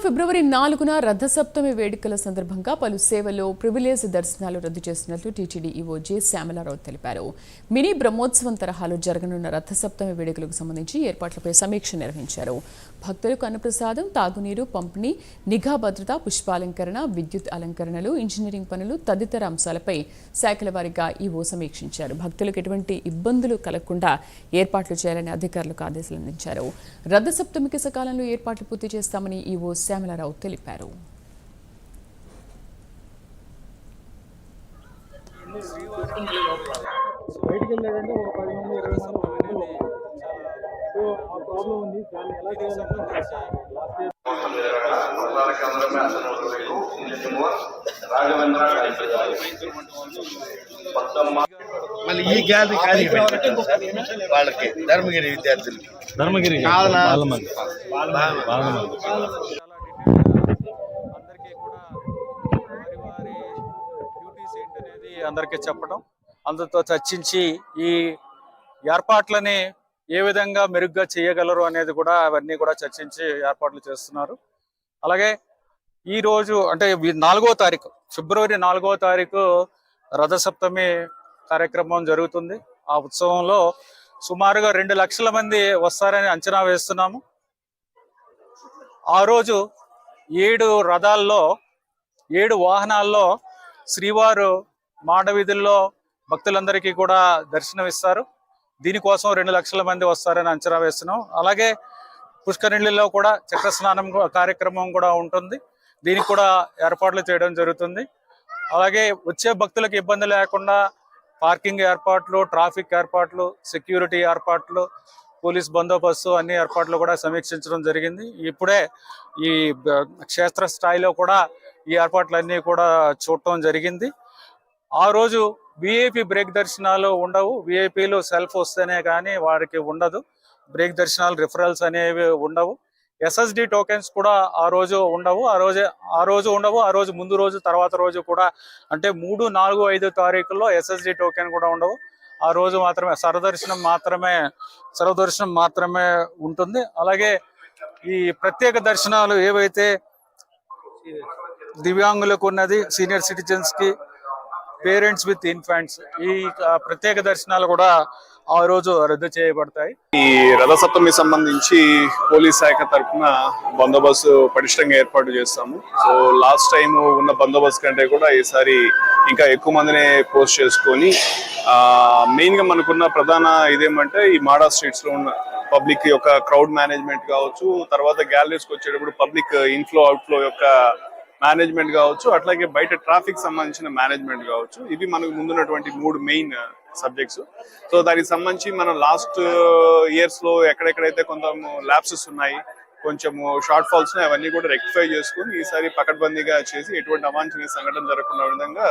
ఫిబ్రవరి 4న రథసప్తమి వేడుకల సందర్భంగా పలు సేవలు ప్రివిలేజ్ దర్శనాలు రద్దు చేసినట్లు టీటీడీ ఈవో జె శ్యామలారావు తెలిపారు. మినీ బ్రహ్మోత్సవం తరహాలో జరగనున్న రథసప్తమి వేడుకలకు సంబంధించి ఏర్పాట్లపై సమీక్ష నిర్వహించారు. భక్తులకు అన్నప్రసాదం, తాగునీరు పంపిణీ, నిఘా భద్రత, పుష్పాలంకరణ, విద్యుత్ అలంకరణలు, ఇంజనీరింగ్ పనులు తదితర అంశాలపై శాఖల వారీగా ఈవో సమీక్షించారు. భక్తులకు ఎటువంటి ఇబ్బందులు కలగకుండా ఏర్పాట్లు చేయాలని అధికారులకు ఆదేశాలు అందించారు. రథసప్తమికి సకాలంలో ఏర్పాట్లు పూర్తి చేస్తామని ఈవో శ్యామలారావు తెలిపారు. మళ్ళీ ఈ గ్యాలరీ ఖాళీ వాళ్ళకి ధర్మగిరి విద్యార్థులకి ధర్మగిరి అందరికీ చెప్పడం, అందరితో చర్చించి ఈ ఏర్పాట్లని ఏ విధంగా మెరుగ్గా చేయగలరు అనేది కూడా అవన్నీ కూడా చర్చించి ఏర్పాట్లు చేస్తున్నారు. అలాగే ఈ రోజు అంటే 4వ తారీఖు ఫిబ్రవరి 4వ తారీఖు రథసప్తమి కార్యక్రమం జరుగుతుంది. ఆ ఉత్సవంలో సుమారుగా 2 లక్షల మంది వస్తారని అంచనా వేస్తున్నాము. ఆ రోజు 7 రథాల్లో 7 వాహనాల్లో శ్రీవారు మాడవీధుల్లో భక్తులందరికీ కూడా దర్శనమిస్తారు. దీనికోసం 2 లక్షల మంది వస్తారని అంచనా వేస్తున్నాం. అలాగే పుష్కరిణిలో కూడా చక్ర స్నానం కార్యక్రమం కూడా ఉంటుంది. దీనికి కూడా ఏర్పాట్లు చేయడం జరుగుతుంది. అలాగే వచ్చే భక్తులకు ఇబ్బంది లేకుండా పార్కింగ్ ఏర్పాట్లు, ట్రాఫిక్ ఏర్పాట్లు, సెక్యూరిటీ ఏర్పాట్లు, పోలీస్ బందోబస్తు అన్ని ఏర్పాట్లు కూడా సమీక్షించడం జరిగింది. ఇప్పుడే ఈ క్షేత్ర స్థాయిలో కూడా ఈ ఏర్పాట్లన్నీ కూడా చూడటం జరిగింది. ఆ రోజు విఐపి బ్రేక్ దర్శనాలు ఉండవు. విఐపీలు సెల్ఫ్ వస్తేనే కానీ వారికి ఉండదు. బ్రేక్ దర్శనాలు రిఫరల్స్ అనేవి ఉండవు. ఎస్ఎస్డి టోకెన్స్ కూడా ఆ రోజు ఉండవు. ఆ రోజు ముందు రోజు తర్వాత రోజు కూడా అంటే 3, 4, 5 తారీఖుల్లో ఎస్ఎస్డి టోకెన్ కూడా ఉండవు. ఆ రోజు మాత్రమే సర్వదర్శనం మాత్రమే ఉంటుంది. అలాగే ఈ ప్రత్యేక దర్శనాలు ఏవైతే దివ్యాంగులకు ఉన్నది, సీనియర్ సిటిజన్స్ కి, పేరెంట్స్ విత్ ఇన్ఫాంట్స్, ఈ ప్రత్యేక దర్శనాలు కూడా ఆ రోజు రద్దు చేయబడతాయి. ఈ రథసప్తమి సంబంధించి పోలీస్ శాఖ తరఫున బందోబస్తు పటిష్టంగా ఏర్పాటు చేస్తాము. సో లాస్ట్ టైం ఉన్న బందోబస్తు కంటే కూడా ఈసారి ఇంకా ఎక్కువ మందిని పోస్ట్ చేసుకొని మెయిన్ గా మనకున్న ప్రధాన ఇదేమంటే ఈ మాడా స్ట్రీట్స్ లో ఉన్న పబ్లిక్ యొక్క క్రౌడ్ మేనేజ్మెంట్ కావచ్చు, తర్వాత గ్యాలరీస్కి వచ్చేటప్పుడు పబ్లిక్ ఇన్ఫ్లో అవుట్ఫ్లో యొక్క మేనేజ్మెంట్ కావచ్చు, అట్లాగే బయట ట్రాఫిక్ సంబంధించిన మేనేజ్మెంట్ కావచ్చు. ఇవి మనకు ముందున్నటువంటి 3 మెయిన్ సబ్జెక్ట్స్. సో దానికి సంబంధించి మనం లాస్ట్ ఇయర్స్ లో ఎక్కడెక్కడైతే కొంత ల్యాప్సెస్ ఉన్నాయి, కొంచెం షార్ట్ ఫాల్స్ అవన్నీ కూడా రెక్టిఫై చేసుకుని ఈసారి పకడ్బందీగా చేసి ఎటువంటి అవాంఛనీయ సంఘటన జరగకుండా విధంగా